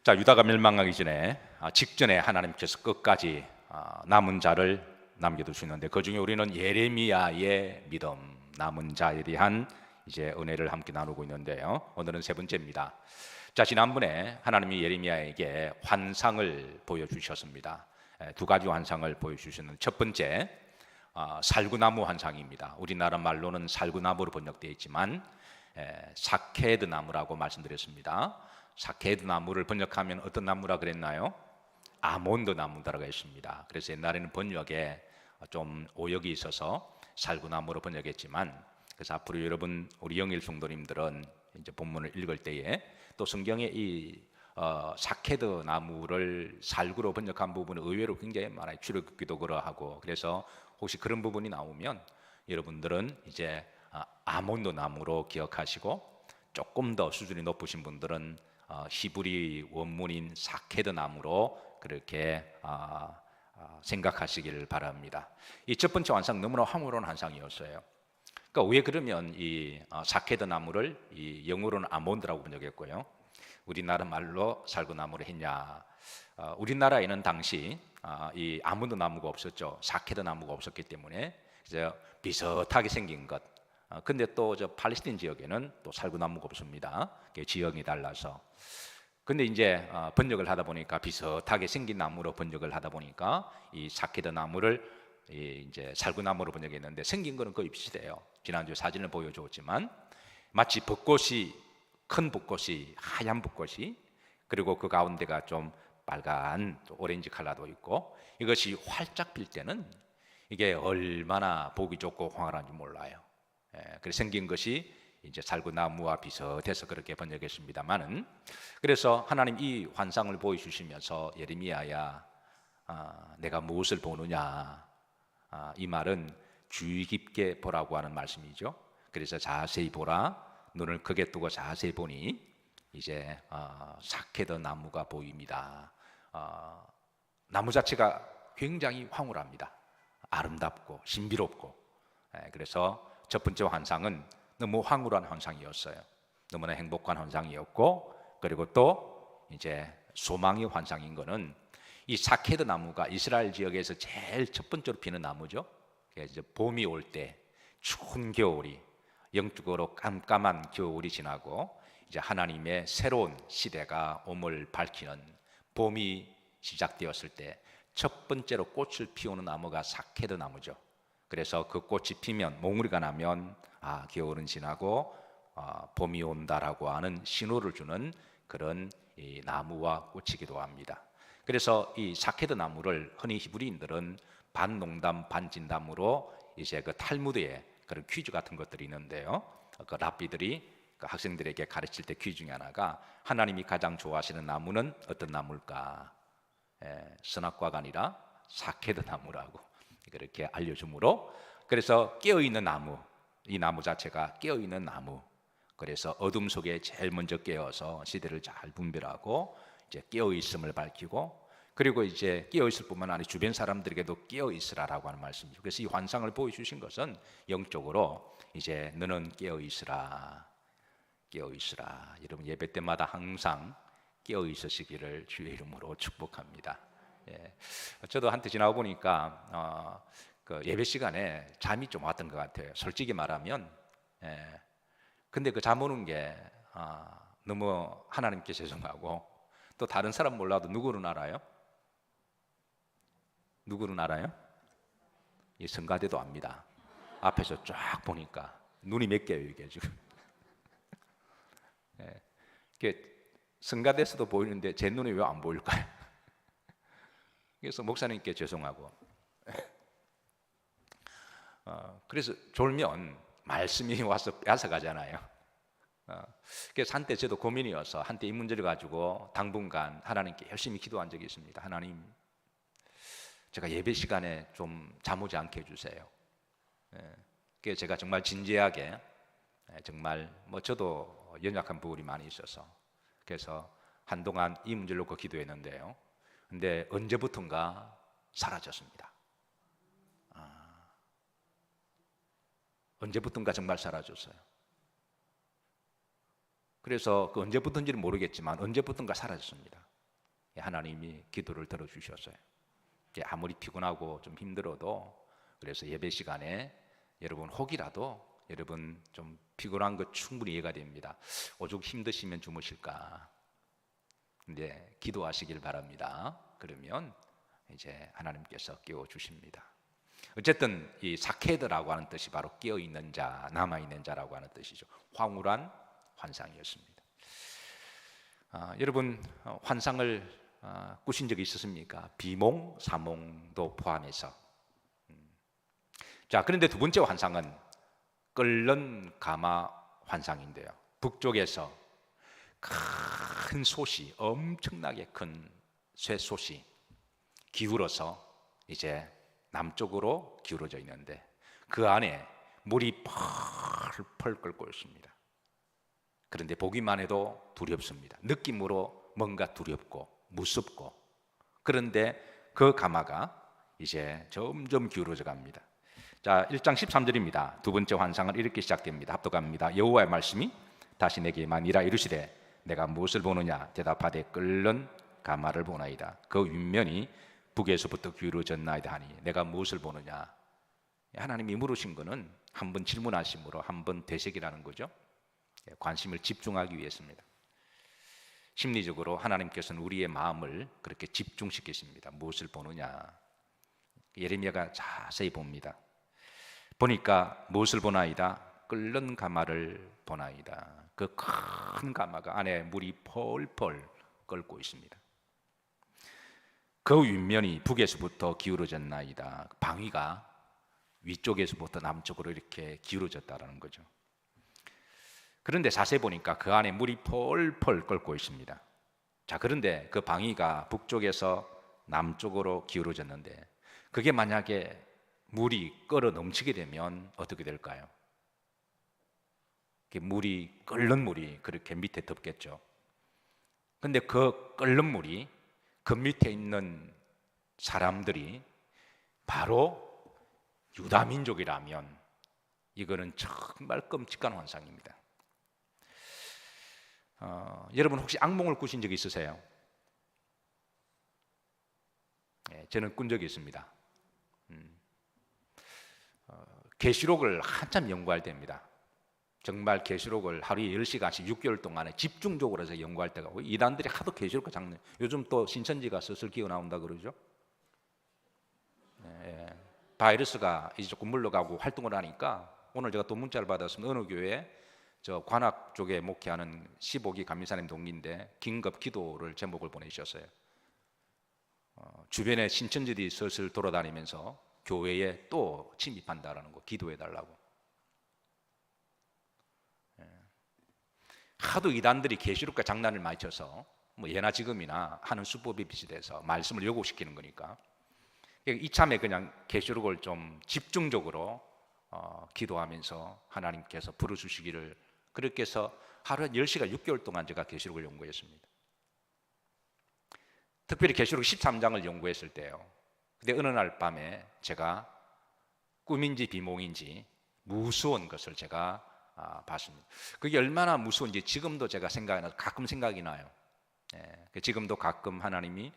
자, 유다가 멸망하기 전에 직전에 하나님께서 끝까지 남은 자를 남겨두시는데 그 중에 우리는 예레미야의 믿음, 남은 자에 대한 이제 은혜를 함께 나누고 있는데요. 오늘은 세 번째입니다. 자, 지난번에 하나님이 예레미야에게 환상을 보여주셨습니다. 두 가지 환상을 보여주셨는데 첫 번째 살구나무 환상입니다. 우리나라 말로는 살구나무로 번역되어 있지만 사케드 나무라고 말씀드렸습니다. 사케드 나무를 번역하면 어떤 나무라 그랬나요? 아몬드 나무라고 했습니다. 그래서 옛날에는 번역에 좀 오역이 있어서 살구나무로 번역했지만, 그래서 앞으로 여러분 우리 영일 성도님들은 이제 본문을 읽을 때에 또 성경에 이 사케드 나무를 살구로 번역한 부분은 의외로 굉장히 많아요. 출애굽기도 그러하고. 그래서 혹시 그런 부분이 나오면 여러분들은 이제 아몬드 나무로 기억하시고, 조금 더 수준이 높으신 분들은 히브리 원문인 사케드 나무로 그렇게 생각하시기를 바랍니다. 이 첫 번째 환상 너무나 황홀한 환상이었어요. 그러니까 왜 그러면 이 사케드 나무를 이 영어로는 아몬드라고 번역했고요, 우리나라 말로 살구나무를 했냐? 우리나라에는 당시 이 아몬드 나무가 없었죠. 사케드 나무가 없었기 때문에 그래서 비슷하게 생긴 것. 근데 또 저 팔레스틴 지역에는 또 살구나무가 없습니다. 지역이 달라서. 근데 이제 번역을 하다 보니까 비슷하게 생긴 나무로 번역을 하다 보니까 이 사케드 나무를 이제 살구나무로 번역했는데 생긴 거는 거의 비슷해요. 지난주에 사진을 보여줬지만 마치 벚꽃이, 큰 벚꽃이, 하얀 벚꽃이, 그리고 그 가운데가 좀 빨간 오렌지 컬러도 있고, 이것이 활짝 필 때는 이게 얼마나 보기 좋고 황홀한지 몰라요. 그래서 생긴 것이 이제 살구나무와 비슷해서 그렇게 번역했습니다만은, 그래서 하나님 이 환상을 보여주시면서 예레미야야, 내가 무엇을 보느냐, 이 말은 주의 깊게 보라고 하는 말씀이죠. 그래서 자세히 보라, 눈을 크게 뜨고 자세히 보니 이제 사케드 나무가 보입니다. 나무 자체가 굉장히 황홀합니다. 아름답고 신비롭고. 그래서 첫 번째 환상은 너무 황홀한 환상이었어요. 너무나 행복한 환상이었고, 그리고 또 이제 소망의 환상인 거는 이 사케드 나무가 이스라엘 지역에서 제일 첫 번째로 피는 나무죠. 이제 봄이 올 때 추운 겨울이, 영적으로 깜깜한 겨울이 지나고 이제 하나님의 새로운 시대가 옴을 밝히는 봄이 시작되었을 때 첫 번째로 꽃을 피우는 나무가 사케드 나무죠. 그래서 그 꽃이 피면, 몽우리가 나면 겨울은 지나고 봄이 온다라고 하는 신호를 주는 그런 이 나무와 꽃이기도 합니다. 그래서 이 사케드 나무를 흔히 히브리인들은 반농담 반진담으로 이제 그 탈무드에 그런 퀴즈 같은 것들이 있는데요, 그 랍비들이 그 학생들에게 가르칠 때 퀴즈 중에 하나가 하나님이 가장 좋아하시는 나무는 어떤 나무일까? 선악과가 아니라 사케드 나무라고 그렇게 알려주므로, 그래서 깨어있는 나무, 이 나무 자체가 깨어있는 나무, 그래서 어둠 속에 제일 먼저 깨어서 시대를 잘 분별하고 이제 깨어있음을 밝히고, 그리고 이제 깨어있을 뿐만 아니라 주변 사람들에게도 깨어있으라라고 하는 말씀이죠. 그래서 이 환상을 보여주신 것은 영적으로 이제 너는 깨어있으라, 깨어있으라. 여러분 예배 때마다 항상 깨어있으시기를 주의 이름으로 축복합니다. 저도 한때 지나고 보니까 그 예배 시간에 잠이 좀 왔던 것 같아요. 솔직히 말하면. 근데 그 잠 오는 게 너무 하나님께 죄송하고, 또 다른 사람 몰라도 누구는 알아요? 누구는 알아요? 이 성가대도 압니다. 앞에서 쫙 보니까 눈이 몇 개예요 이게 지금. 성가대에서도 보이는데 제 눈에 왜 안 보일까요? 그래서 목사님께 죄송하고, 그래서 졸면 말씀이 와서 뺏어가잖아요. 그래서 한때 저도 고민이어서 한때 이 문제를 가지고 당분간 하나님께 열심히 기도한 적이 있습니다. 하나님, 제가 예배 시간에 좀 잠 오지 않게 해주세요. 그래서 제가 정말 진지하게, 정말 저도 연약한 부분이 많이 있어서 그래서 한동안 이 문제를 놓고 기도했는데요, 근데 언제부턴가 사라졌습니다. 언제부턴가 정말 사라졌어요. 그래서 그 언제부턴지는 모르겠지만 언제부턴가 사라졌습니다. 하나님이 기도를 들어주셨어요. 아무리 피곤하고 좀 힘들어도, 그래서 예배 시간에 여러분 혹이라도 여러분 좀 피곤한 거 충분히 이해가 됩니다. 오죽 힘드시면 주무실까. 근데 기도하시길 바랍니다. 그러면 이제 하나님께서 깨워주십니다. 어쨌든 이 사케드라고 하는 뜻이 바로 깨어있는 자, 남아있는 자라고 하는 뜻이죠. 황홀한 환상이었습니다. 여러분 환상을 꾸신 적이 있으십니까? 비몽, 사몽도 포함해서. 자, 그런데 두 번째 환상은 끓는 가마 환상인데요. 북쪽에서 큰 솥이, 엄청나게 큰 쇠솥이 기울어서 이제 남쪽으로 기울어져 있는데 그 안에 물이 펄펄 끓고 있습니다. 그런데 보기만 해도 두렵습니다. 느낌으로 뭔가 두렵고 무섭고, 그런데 그 가마가 이제 점점 기울어져 갑니다. 자, 1장 13절입니다. 두 번째 환상은 이렇게 시작됩니다. 합독합니다. 여호와의 말씀이 다시 내게 임하니라. 이르시되 내가 무엇을 보느냐? 대답하되 끓는 가마를 보나이다. 그 윗면이 북에서부터 기울어졌나이다 하니 내가 무엇을 보느냐? 하나님이 물으신 거는 한 번 질문하심으로 한 번 되새기라는 거죠. 관심을 집중하기 위해서입니다. 심리적으로 하나님께서는 우리의 마음을 그렇게 집중시키십니다. 무엇을 보느냐? 예레미야가 자세히 봅니다. 보니까 무엇을 보나이다? 끓는 가마를 보나이다. 그 큰 가마가 안에 물이 펄펄 끓고 있습니다. 그 윗면이 북에서부터 기울어졌나이다. 방위가 위쪽에서부터 남쪽으로 이렇게 기울어졌다라는 거죠. 그런데 자세히 보니까 그 안에 물이 펄펄 끓고 있습니다. 자, 그런데 그 방위가 북쪽에서 남쪽으로 기울어졌는데 그게 만약에 물이 끓어 넘치게 되면 어떻게 될까요? 물이, 끓는 물이 그렇게 밑에 덮겠죠. 근데 그 끓는 물이 그 밑에 있는 사람들이 바로 유다민족이라면 이거는 정말 끔찍한 환상입니다. 여러분 혹시 악몽을 꾸신 적이 있으세요? 저는 꾼 적이 있습니다. 계시록을 한참 연구할 때입니다. 정말 계시록을 하루에 10시간씩 6개월 동안에 집중적으로 해서 연구할 때가, 이단들이 하도 계시록과 장르, 요즘 또 신천지가 슬슬 기어 나온다 그러죠. 바이러스가 이제 조금 물러가고 활동을 하니까 오늘 제가 또 문자를 받았습니다. 어느 교회 저 관악 쪽에 목회하는 15기 감리사님 동기인데 긴급 기도를 제목을 보내주셨어요. 주변에 신천지들이 슬슬 돌아다니면서 교회에 또 침입한다라는 거, 기도해달라고. 하도 이단들이 계시록과 장난을 많이 쳐서 뭐 예나 지금이나 하는 수법이 비슷해서 말씀을 요구시키는 거니까 이참에 그냥 계시록을 좀 집중적으로 기도하면서 하나님께서 부르주시기를, 그렇게 해서 하루에 10시간 6개월 동안 제가 계시록을 연구했습니다. 특별히 계시록 13장을 연구했을 때요. 근데 어느 날 밤에 제가 꿈인지 비몽인지 무서운 것을 제가 봤습니다. 그게 얼마나 무서운지 지금도 제가 가끔 생각이 나요. 지금도 가끔 하나님이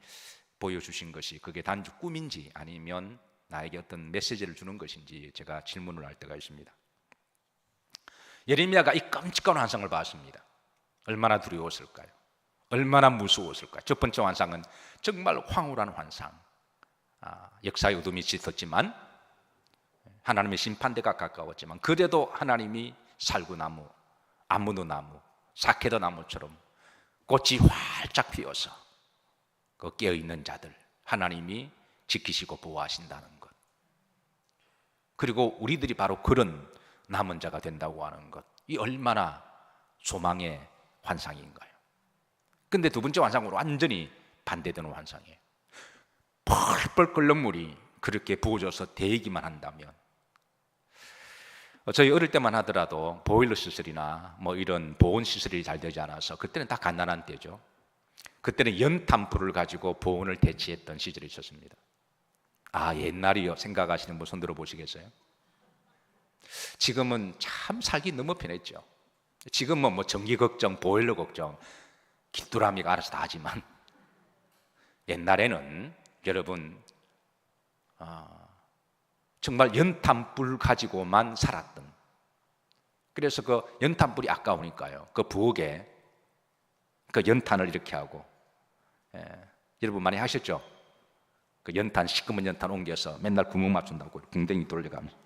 보여주신 것이 그게 단지 꿈인지 아니면 나에게 어떤 메시지를 주는 것인지 제가 질문을 할 때가 있습니다. 예레미야가 이 끔찍한 환상을 봤습니다. 얼마나 두려웠을까요? 얼마나 무서웠을까요? 첫 번째 환상은 정말 황홀한 환상, 역사의 어둠이 짙었지만 하나님의 심판대가 가까웠지만 그래도 하나님이 살구나무, 아무노나무, 사케드 나무처럼 꽃이 활짝 피어서 그 깨어있는 자들 하나님이 지키시고 보호하신다는 것, 그리고 우리들이 바로 그런 남은 자가 된다고 하는 것, 이 얼마나 소망의 환상인가요? 근데 두 번째 환상으로 완전히 반대되는 환상이에요. 펄펄 끓는 물이 그렇게 부어져서 데이기만 한다면, 저희 어릴 때만 하더라도 보일러 시설이나 뭐 이런 보온 시설이 잘 되지 않아서 그때는 다 갓난한 때죠. 그때는 연탄불을 가지고 보온을 대체했던 시절이 있었습니다. 옛날이요 생각하시는 분 손 들어 보시겠어요? 지금은 참 살기 너무 편했죠. 지금은 뭐 전기 걱정, 보일러 걱정, 귀뚜라미가 알아서 다 하지만 옛날에는 여러분 정말 연탄불 가지고만 살았던, 그래서 그 연탄불이 아까우니까요, 그 부엌에 그 연탄을 이렇게 하고, 여러분 많이 하셨죠? 그 연탄, 시커먼 연탄 옮겨서 맨날 구멍 맞춘다고 궁뎅이 돌려가면서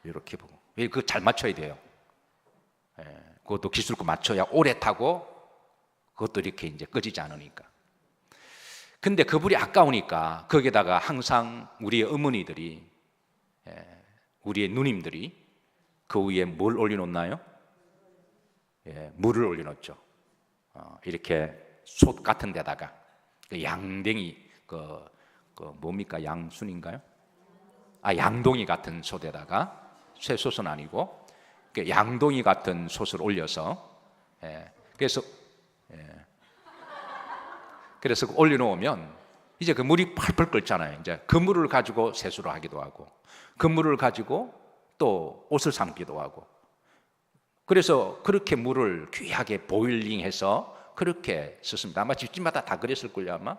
이렇게 보고, 그거 잘 맞춰야 돼요. 그것도 기술껏 맞춰야 오래 타고, 그것도 이렇게 이제 꺼지지 않으니까. 근데 그 불이 아까우니까 거기에다가 항상 우리의 어머니들이, 우리의 누님들이 그 위에 뭘 올려놓나요? 물을 올려놓죠. 이렇게 솥 같은 데다가 그 양댕이, 뭡니까, 양순인가요? 양동이 같은 솥에다가, 쇠솥은 아니고 그 양동이 같은 솥을 올려서, 그래서 올려놓으면 이제 그 물이 펄펄 끓잖아요. 이제 그 물을 가지고 세수를 하기도 하고, 그 물을 가지고 또 옷을 삶기도 하고, 그래서 그렇게 물을 귀하게 보일링해서 그렇게 썼습니다. 아마 집집마다 다 그랬을걸요. 아마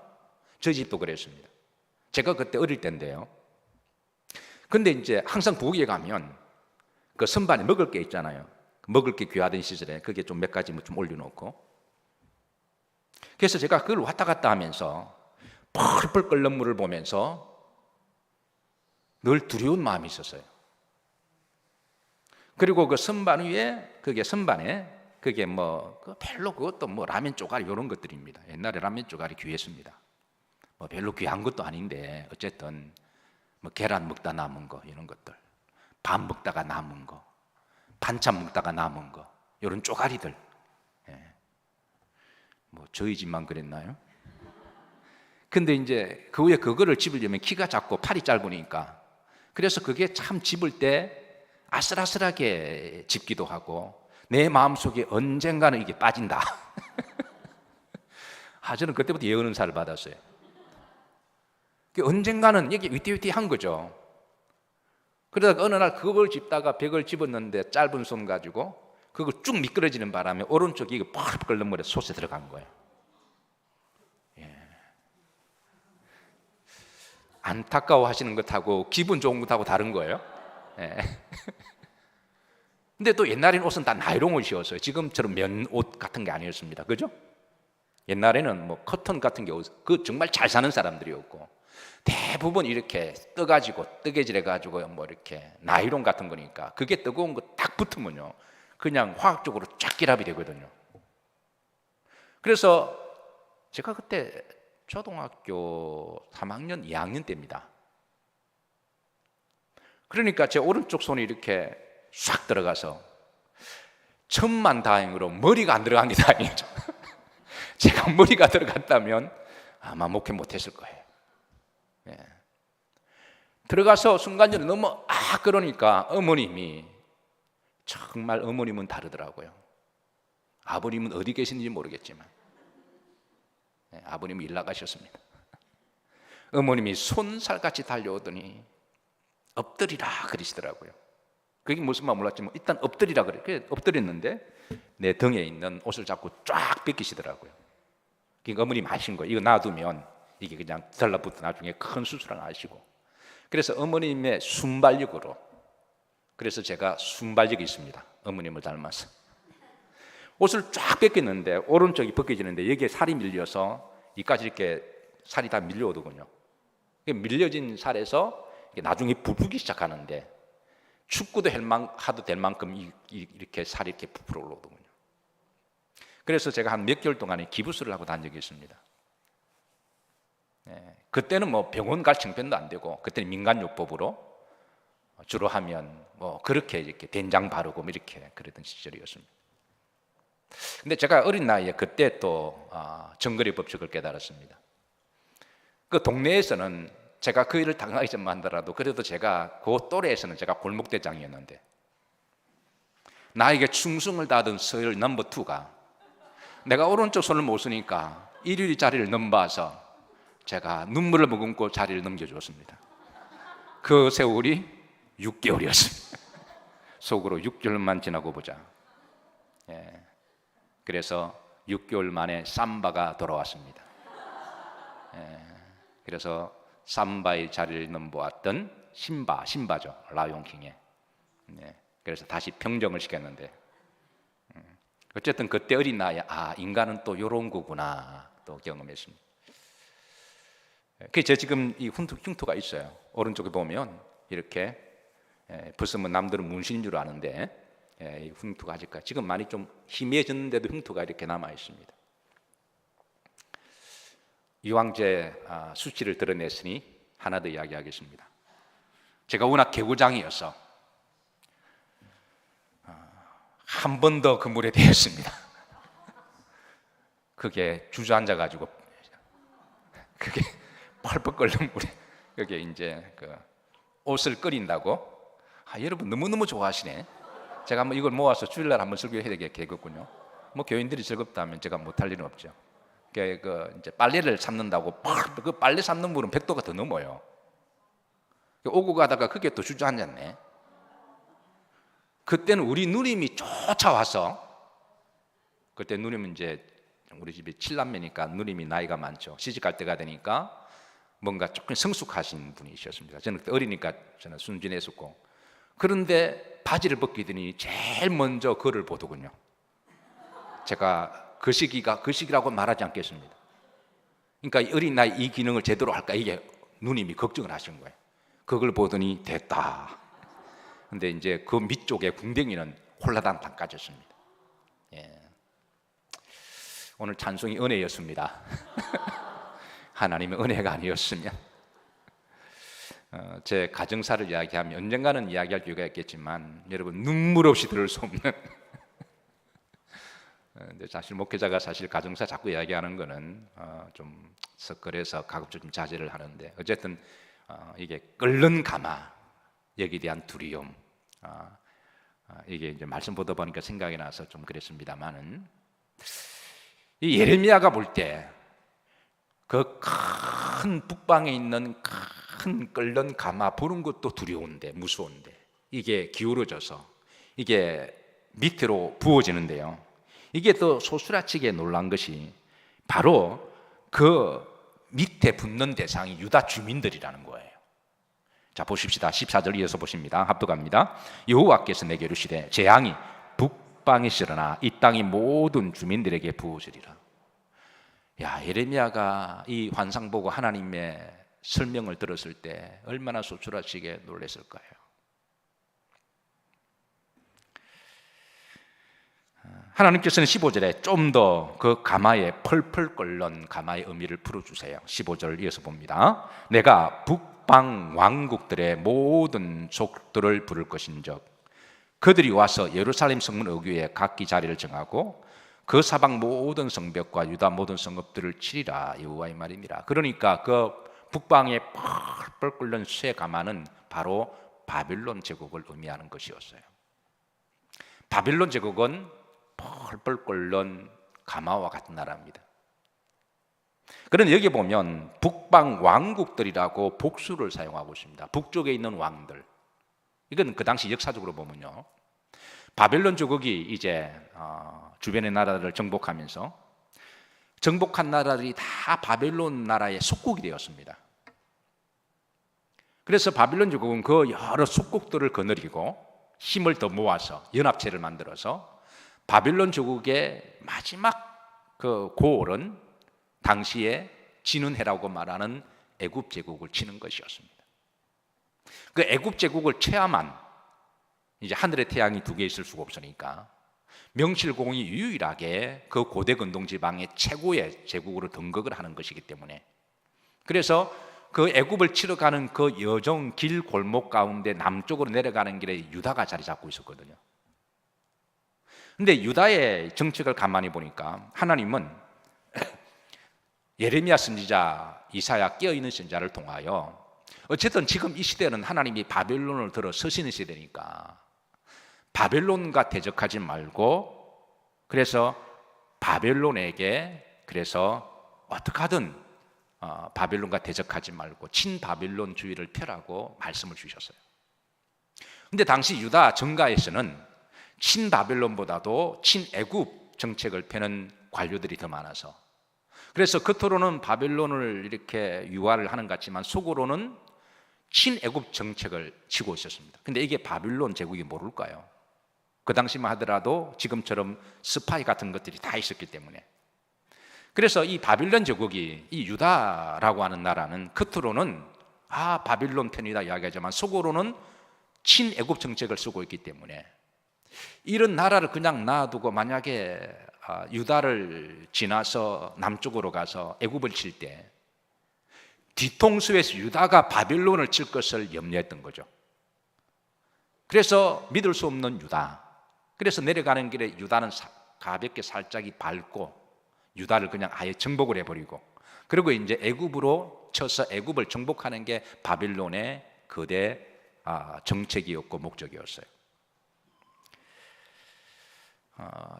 저희 집도 그랬습니다. 제가 그때 어릴 때인데요. 근데 이제 항상 부엌에 가면 그 선반에 먹을 게 있잖아요. 먹을 게 귀하던 시절에 그게 좀 몇 가지 좀 올려놓고, 그래서 제가 그걸 왔다 갔다 하면서 펄펄 끓는 물을 보면서 늘 두려운 마음이 있었어요. 그리고 그 선반 위에, 그게 뭐 별로, 그것도 뭐 라면 쪼가리 이런 것들입니다. 옛날에 라면 쪼가리 귀했습니다. 뭐 별로 귀한 것도 아닌데 어쨌든 뭐 계란 먹다 남은 거, 이런 것들, 밥 먹다가 남은 거, 반찬 먹다가 남은 거, 이런 쪼가리들. 뭐 저희 집만 그랬나요? 근데 이제 그 위에 그거를 집으려면 키가 작고 팔이 짧으니까, 그래서 그게 참 집을 때 아슬아슬하게 집기도 하고, 내 마음속에 언젠가는 이게 빠진다. 저는 그때부터 예언은사를 받았어요. 언젠가는 이게 위태위태한 거죠. 그러다가 어느 날 그걸 집다가 벽을 집었는데 짧은 손 가지고 그걸 쭉 미끄러지는 바람에 오른쪽이 펄펄 끓는 물에 솥에 들어간 거예요. 안타까워 하시는 것하고 기분 좋은 것하고 다른 거예요. 근데 또 옛날에는 옷은 다 나이론 옷이었어요. 지금처럼 면 옷 같은 게 아니었습니다. 그죠? 옛날에는 뭐 커튼 같은 게 정말 잘 사는 사람들이었고, 대부분 이렇게 뜨개질해가지고 뭐 이렇게 나이론 같은 거니까, 그게 뜨거운 거 딱 붙으면요, 그냥 화학적으로 쫙 결합이 되거든요. 그래서 제가 그때 초등학교 3학년, 2학년 때입니다. 그러니까 제 오른쪽 손이 이렇게 싹 들어가서 천만다행으로 머리가 안 들어간 게 다행이죠. 제가 머리가 들어갔다면 아마 목회 못했을 거예요. 들어가서 순간적으로 너무 그러니까 어머님이, 정말 어머님은 다르더라고요. 아버님은 어디 계신지 모르겠지만 아버님이 일 나가셨습니다. 어머님이 손살같이 달려오더니 엎드리라 그러시더라고요. 그게 무슨 말 몰랐지만 일단 엎드리라 그래. 엎드렸는데 내 등에 있는 옷을 잡고 쫙 벗기시더라고요. 그러니까 어머님 아신 거예요. 이거 놔두면 이게 그냥 달라붙어 나중에 큰 수술을 하시고. 그래서 어머님의 순발력으로, 그래서 제가 순발력이 있습니다. 어머님을 닮아서 옷을 쫙 벗겼는데 오른쪽이 벗겨지는데 여기에 살이 밀려서 이까지 이렇게 살이 다 밀려오더군요. 밀려진 살에서 나중에 부풀기 시작하는데 축구도 하도 될 만큼 이렇게 살이 이렇게 부풀어 올라오더군요. 그래서 제가 한 몇 개월 동안에 기부스를 하고 다닌 적이 있습니다. 그때는 뭐 병원 갈 형편도 안 되고, 그때는 민간요법으로 주로 하면 뭐 그렇게 이렇게 된장 바르고 이렇게 그러던 시절이었습니다. 근데 제가 어린 나이에 그때 또 정거리 법칙을 깨달았습니다. 그 동네에서는 제가 그 일을 당하기 전만 하더라도 그래도 제가 그 또래에서는 제가 골목대장이었는데, 나에게 충성을 다하던 서열 넘버 2가 내가 오른쪽 손을 못 쓰니까 일일이 자리를 넘봐서 제가 눈물을 머금고 자리를 넘겨주었습니다. 그 세월이 6개월이었습니다. 속으로 6개월만 지나고 보자. 그래서 6개월 만에 삼바가 돌아왔습니다. 그래서 삼바의 자리를 넘보았던 신바죠. 라이온킹의. 그래서 다시 평정을 시켰는데, 어쨌든 그때 어린 나이에 인간은 또 이런 거구나 또 경험했습니다. 그래서 지금 이 흉터가 있어요. 오른쪽에 보면 이렇게 벗으면 남들은 문신인 줄 아는데 이 흉터가 아직까지 지금 많이 좀 희미해졌는데도 흉터가 이렇게 남아 있습니다. 이황제 수치를 드러냈으니 하나 더 이야기하겠습니다. 제가 워낙 개구장이어서 한 번 더 그 물에 대었습니다. 그게 주저앉아 가지고 그게 펄펄 끓는 물에 그게 이제 그 옷을 끓인다고. 여러분 너무너무 좋아하시네. 제가 한번 이걸 모아서 주일날 한번 설교해야 되겠군요. 뭐 교인들이 즐겁다면 제가 못할 일은 없죠. 그 이제 빨래를 삶는다고 그 빨래 삶는 물은 100도가 더 넘어요. 오고 가다가 그게 또 주저앉았네. 그때는 우리 누님이 쫓아와서, 그때 누님은 이제 우리 집이 7남매니까 누님이 나이가 많죠. 시집갈 때가 되니까 뭔가 조금 성숙하신 분이셨습니다. 저는 그때 어리니까 저는 순진했었고, 그런데 바지를 벗기더니 제일 먼저 그를 보더군요. 제가 그 시기라고 말하지 않겠습니다. 그러니까 어린 나이 이 기능을 제대로 할까, 이게 누님이 걱정을 하신 거예요. 그걸 보더니 됐다. 근데 이제 그 밑쪽에 궁뎅이는 홀라당 닦아졌습니다. 오늘 찬송이 은혜였습니다. 하나님의 은혜가 아니었으면. 제 가정사를 이야기하면 언젠가는 이야기할 기회가 있겠지만 여러분 눈물 없이 들을 수 없는 근데 사실 목회자가 사실 가정사 자꾸 이야기하는 거는 좀 섞어서 가급적 좀 자제를 하는데, 어쨌든 이게 끓는 가마, 여기에 대한 두려움, 이게 이제 말씀 보다 보니까 생각이 나서 좀 그랬습니다만은, 이 예레미야가 볼 때 그 큰 북방에 있는 큰 끓는 가마 보는 것도 두려운데 무서운데 이게 기울어져서 이게 밑으로 부어지는데요. 이게 또 소스라치게 놀란 것이 바로 그 밑에 붙는 대상이 유다 주민들이라는 거예요. 자, 보십시다. 14절 이어서 보십니다. 합독합니다. 여호와께서 내게 이르시되 재앙이 북방에 일어나 이 땅의 모든 주민들에게 부어지리라. 예레미야가 이 환상 보고 하나님의 설명을 들었을 때 얼마나 소스라치게 놀랐을까요? 하나님께서는 15절에 좀 더 그 가마에 펄펄 끓는 가마의 의미를 풀어주세요. 15절 이어서 봅니다. 내가 북방 왕국들의 모든 족들을 부를 것인즉 그들이 와서 예루살렘 성문 어귀에 각기 자리를 정하고 그 사방 모든 성벽과 유다 모든 성읍들을 치리라. 여호와의 말입니다. 그러니까 그 북방에 펄펄 끓는 쇠 가마는 바로 바빌론 제국을 의미하는 것이었어요. 바빌론 제국은 펄펄 끓는 가마와 같은 나라입니다. 그런데 여기 보면 북방 왕국들이라고 복수를 사용하고 있습니다. 북쪽에 있는 왕들. 이건 그 당시 역사적으로 보면요, 바벨론 제국이 이제 주변의 나라를 정복하면서 정복한 나라들이 다 바벨론 나라의 속국이 되었습니다. 그래서 바벨론 제국은 그 여러 속국들을 거느리고 힘을 더 모아서 연합체를 만들어서 바벨론 제국의 마지막 그 고을은 당시에 지는 해라고 말하는 애굽 제국을 치는 것이었습니다. 그 애굽 제국을 체험한, 이제 하늘의 태양이 두 개 있을 수가 없으니까 명실공히 유일하게 그 고대 근동 지방의 최고의 제국으로 등극을 하는 것이기 때문에, 그래서 그 애굽을 치러 가는 그 여정 길 골목 가운데 남쪽으로 내려가는 길에 유다가 자리 잡고 있었거든요. 근데 유다의 정책을 가만히 보니까 하나님은 예레미야 선지자, 이사야 깨어있는 선지자를 통하여 어쨌든 지금 이 시대는 하나님이 바벨론을 들어 서시는 시대니까 바벨론과 대적하지 말고, 그래서 바벨론에게 그래서 어떻게 하든 바벨론과 대적하지 말고 친바벨론주의를 펴라고 말씀을 주셨어요. 근데 당시 유다 정가에서는 친바벨론보다도 친애굽 정책을 펴는 관료들이 더 많아서 그래서 겉으로는 바벨론을 이렇게 유화를 하는 것 같지만 속으로는 친애굽 정책을 치고 있었습니다. 근데 이게 바빌론 제국이 모를까요? 그 당시만 하더라도 지금처럼 스파이 같은 것들이 다 있었기 때문에. 그래서 이 바빌론 제국이 이 유다라고 하는 나라는 겉으로는 바빌론 편이다 이야기하지만 속으로는 친애굽 정책을 쓰고 있기 때문에 이런 나라를 그냥 놔두고 만약에 유다를 지나서 남쪽으로 가서 애굽을 칠 때 뒤통수에서 유다가 바빌론을 칠 것을 염려했던 거죠. 그래서 믿을 수 없는 유다. 그래서 내려가는 길에 유다는 가볍게 살짝이 밟고 유다를 그냥 아예 정복을 해버리고, 그리고 이제 애굽으로 쳐서 애굽을 정복하는 게 바빌론의 거대 정책이었고 목적이었어요.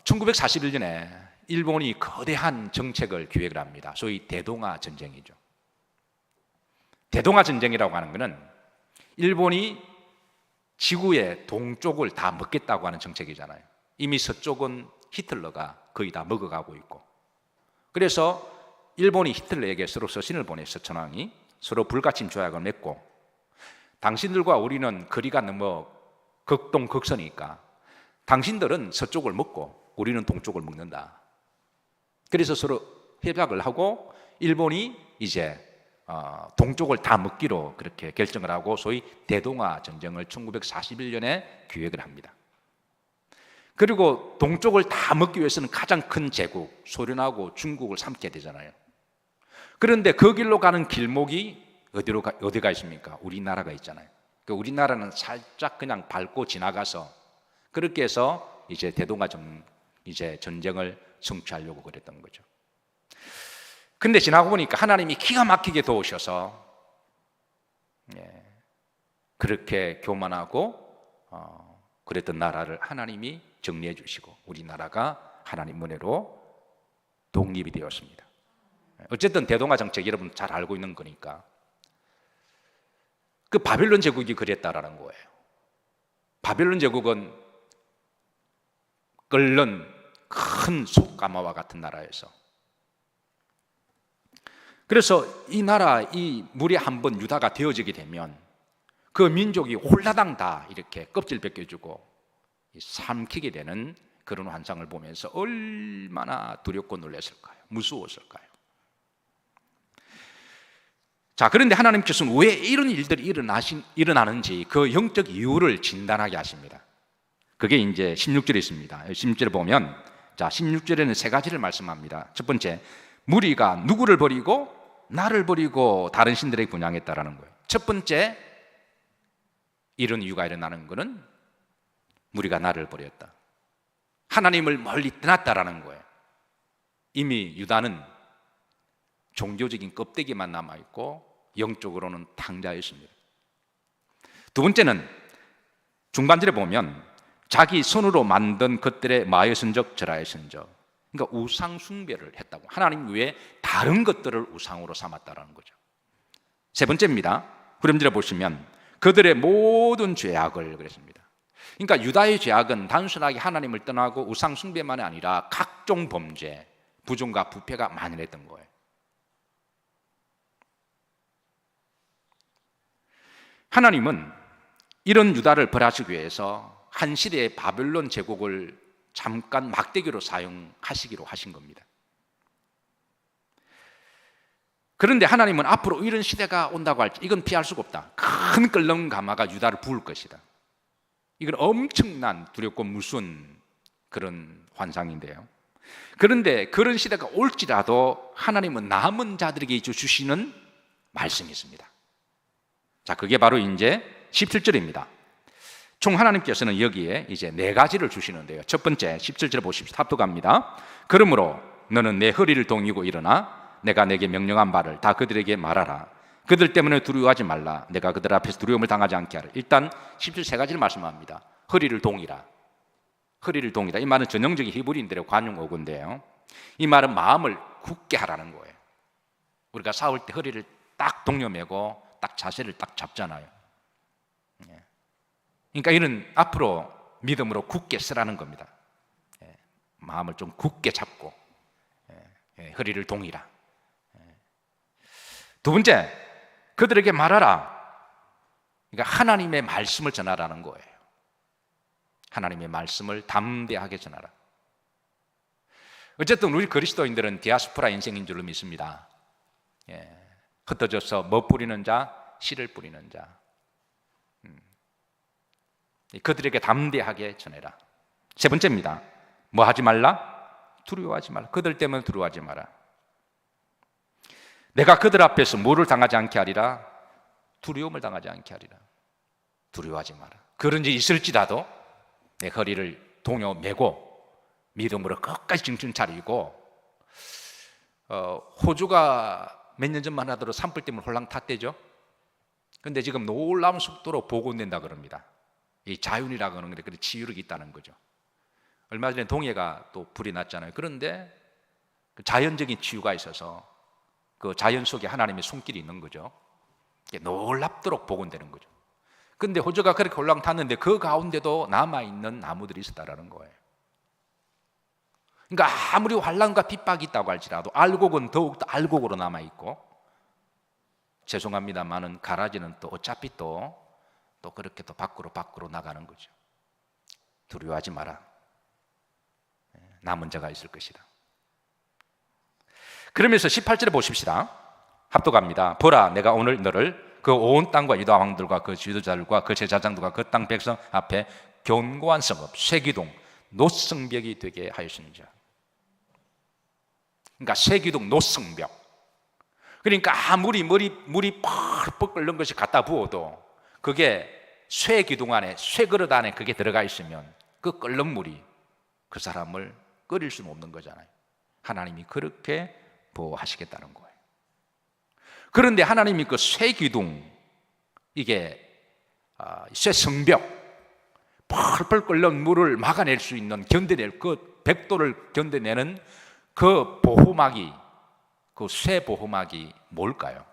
1941년에 일본이 거대한 정책을 기획을 합니다. 소위 대동아 전쟁이죠. 대동아 전쟁이라고 하는 것은 일본이 지구의 동쪽을 다 먹겠다고 하는 정책이잖아요. 이미 서쪽은 히틀러가 거의 다 먹어가고 있고, 그래서 일본이 히틀러에게 서로 서신을 보내서 천황이 서로 불가침 조약을 맺고, 당신들과 우리는 거리가 너무 극동극서니까 당신들은 서쪽을 먹고 우리는 동쪽을 먹는다. 그래서 서로 협약을 하고 일본이 이제 동쪽을 다 먹기로 그렇게 결정을 하고 소위 대동아 전쟁을 1941년에 기획을 합니다. 그리고 동쪽을 다 먹기 위해서는 가장 큰 제국 소련하고 중국을 삼게 되잖아요. 그런데 그 길로 가는 길목이 어디가 있습니까? 우리나라가 있잖아요. 그러니까 우리나라는 살짝 그냥 밟고 지나가서 그렇게 해서 이제 대동아 전쟁을 성취하려고 그랬던 거죠. 근데 지나고 보니까 하나님이 기가 막히게 도우셔서 그렇게 교만하고 그랬던 나라를 하나님이 정리해 주시고 우리나라가 하나님 은혜로 독립이 되었습니다. 어쨌든 대동아 정책 여러분 잘 알고 있는 거니까 그 바빌론 제국이 그랬다라는 거예요. 바빌론 제국은 끓는 큰 속가마와 같은 나라에서, 그래서 이 나라 이 물이 한번 유다가 되어지게 되면 그 민족이 홀라당 다 이렇게 껍질 벗겨주고 삼키게 되는 그런 환상을 보면서 얼마나 두렵고 놀랐을까요? 무서웠을까요? 자, 그런데 하나님께서는 왜 이런 일들이 일어나는지 그 영적 이유를 진단하게 하십니다. 그게 이제 16절에 있습니다. 16절에 보면, 자, 16절에는 세 가지를 말씀합니다. 첫 번째, 무리가 누구를 버리고 나를 버리고 다른 신들에게 분향했다라는 거예요. 첫 번째, 이런 이유가 일어나는 것은 무리가 나를 버렸다. 하나님을 멀리 떠났다라는 거예요. 이미 유다는 종교적인 껍데기만 남아있고 영적으로는 탕자였습니다. 두 번째는 중반절에 보면 자기 손으로 만든 것들의 마여선적 절하여선적, 그러니까 우상 숭배를 했다고. 하나님 외에 다른 것들을 우상으로 삼았다라는 거죠. 세 번째입니다. 후렴절에 보시면 그들의 모든 죄악을 그랬습니다. 그러니까 유다의 죄악은 단순하게 하나님을 떠나고 우상 숭배만이 아니라 각종 범죄, 부정과 부패가 만연했던 거예요. 하나님은 이런 유다를 벌하시기 위해서 한 시대의 바벨론 제국을 잠깐 막대기로 사용하시기로 하신 겁니다. 그런데 하나님은 앞으로 이런 시대가 온다고 할지 이건 피할 수가 없다. 큰 끓는 가마가 유다를 부을 것이다. 이건 엄청난 두렵고 무서운 그런 환상인데요. 그런데 그런 시대가 올지라도 하나님은 남은 자들에게 주시는 말씀이 있습니다. 자, 그게 바로 이제 17절입니다. 총 하나님께서는 여기에 이제 네 가지를 주시는데요. 첫 번째 17절에 보십시오. 합독합니다. 그러므로 너는 내 허리를 동이고 일어나 내가 내게 명령한 바를 다 그들에게 말하라. 그들 때문에 두려워하지 말라. 내가 그들 앞에서 두려움을 당하지 않게 하라. 일단 17절 세 가지를 말씀합니다. 허리를 동이라. 허리를 동이라. 이 말은 전형적인 히브리인들의 관용 어구인데요. 이 말은 마음을 굳게 하라는 거예요. 우리가 싸울 때 허리를 딱 동여매고 딱 자세를 딱 잡잖아요. 그러니까 이는 앞으로 믿음으로 굳게 쓰라는 겁니다. 마음을 좀 굳게 잡고 허리를 동이라. 두 번째, 그들에게 말하라. 그러니까 하나님의 말씀을 전하라는 거예요. 하나님의 말씀을 담대하게 전하라. 어쨌든 우리 그리스도인들은 디아스포라 인생인 줄로 믿습니다. 흩어져서 뭐 뿌리는 자, 씨를 뿌리는 자. 그들에게 담대하게 전해라. 세 번째입니다. 뭐 하지 말라? 두려워하지 말라. 그들 때문에 두려워하지 마라. 내가 그들 앞에서 뭐를 당하지 않게 하리라? 두려움을 당하지 않게 하리라. 두려워하지 마라. 그런 일이 있을지라도 내 허리를 동요 메고 믿음으로 끝까지 정신 차리고, 호주가 몇 년 전만 하더라도 산불 때문에 홀랑 탔대죠. 근데 지금 놀라운 속도로 복원된다 그럽니다. 이 자연이라고 하는 게 그런 치유력이 있다는 거죠. 얼마 전에 동해가 또 불이 났잖아요. 그런데 그 자연적인 치유가 있어서 그 자연 속에 하나님의 손길이 있는 거죠. 놀랍도록 복원되는 거죠. 근데 호주가 그렇게 홀랑 탔는데 그 가운데도 남아있는 나무들이 있었다라는 거예요. 그러니까 아무리 환란과 핍박이 있다고 할지라도 알곡은 더욱더 알곡으로 남아있고, 죄송합니다만은 가라지는 또 어차피 또 그렇게 또 밖으로 나가는 거죠. 두려워하지 마라. 남은 자가 있을 것이다. 그러면서 18절에 보십시다. 합독합니다. 보라, 내가 오늘 너를 그 온 땅과 유다 왕들과 그 지도자들과 그 제사장들과 그 땅 백성 앞에 견고한 성읍, 쇠기둥, 노성벽이 되게 하였습니다. 그러니까 쇠기둥, 노성벽. 그러니까 아무리 물이 펄펄 끓는 것이 갖다 부어도 그게 쇠기둥 안에, 쇠그릇 안에 그게 들어가 있으면 그 끓는 물이 그 사람을 끓일 수는 없는 거잖아요. 하나님이 그렇게 보호하시겠다는 거예요. 그런데 하나님이 그 쇠기둥, 이게 쇠성벽, 펄펄 끓는 물을 막아낼 수 있는, 견뎌낼 그 100도를 견뎌내는 그 보호막이, 그 쇠 보호막이 뭘까요?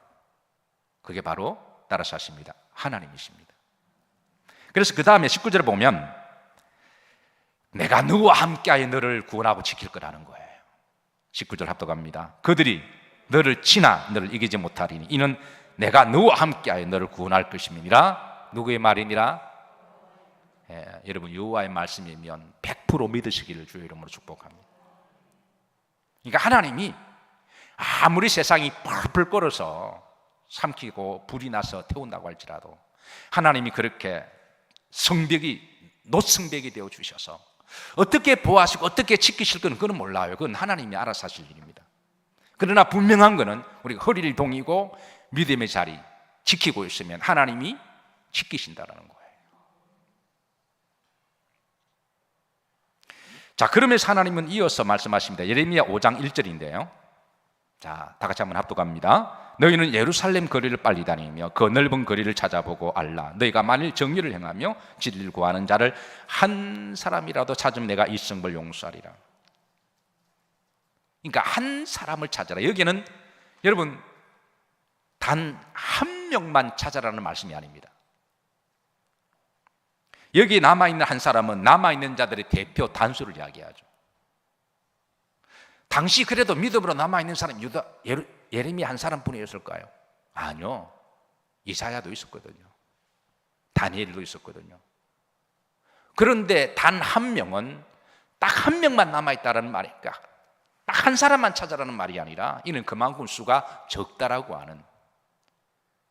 그게 바로 따라서 하십니다. 하나님이십니다. 그래서 그 다음에 19절에 보면 내가 너와 함께하여 너를 구원하고 지킬 거라는 거예요. 19절 합독합니다. 그들이 너를 치나 너를 이기지 못하리니 이는 내가 너와 함께하여 너를 구원할 것임이니라. 누구의 말이니라? 여러분, 여호와의 말씀이면 100% 믿으시기를 주의 이름으로 축복합니다. 그러니까 하나님이 아무리 세상이 펄펄 끓어서 삼키고 불이 나서 태운다고 할지라도 하나님이 그렇게 성벽이, 노성벽이 되어 주셔서 어떻게 보호하시고 어떻게 지키실 건 그건 몰라요. 그건 하나님이 알아서 하실 일입니다. 그러나 분명한 것은 우리가 허리를 동이고 믿음의 자리 지키고 있으면 하나님이 지키신다라는 거예요. 자, 그러면서 하나님은 이어서 말씀하십니다. 예레미야 5장 1절인데요. 자, 다 같이 한번 합독합니다. 너희는 예루살렘 거리를 빨리 다니며 그 넓은 거리를 찾아보고 알라. 너희가 만일 정의를 행하며 진리를 구하는 자를 한 사람이라도 찾으면 내가 이 성을 용서하리라. 그러니까 한 사람을 찾아라. 여기는 여러분 단 한 명만 찾아라는 말씀이 아닙니다. 여기 남아있는 한 사람은 남아있는 자들의 대표 단수를 이야기하죠. 당시 그래도 믿음으로 남아있는 사람이 예레미야 한 사람뿐이었을까요? 아니요. 이사야도 있었거든요. 다니엘도 있었거든요. 그런데 단 한 명은, 딱 한 명만 남아있다는 말이니까 딱 한 사람만 찾아라는 말이 아니라 이는 그만큼 수가 적다라고 하는,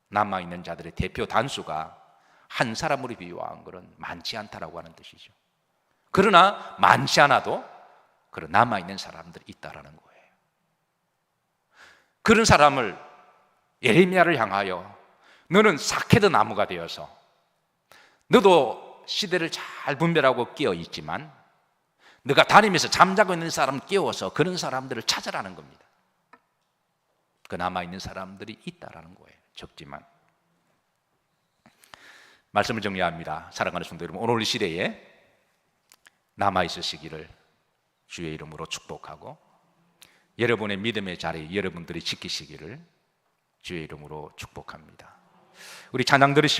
남아있는 자들의 대표 단수가 한 사람으로 비유한 것은 많지 않다라고 하는 뜻이죠. 그러나 많지 않아도 그런 남아있는 사람들이 있다라는 거예요. 그런 사람을 예레미야를 향하여 너는 사케드 나무가 되어서 너도 시대를 잘 분별하고 끼어 있지만 너가 다니면서 잠자고 있는 사람 깨워서 그런 사람들을 찾아라는 겁니다. 그 남아있는 사람들이 있다라는 거예요. 적지만. 말씀을 정리합니다. 사랑하는 성도 여러분, 오늘 이 시대에 남아있으시기를 주의 이름으로 축복하고 여러분의 믿음의 자리 여러분들이 지키시기를 주의 이름으로 축복합니다. 우리 찬양 들으시고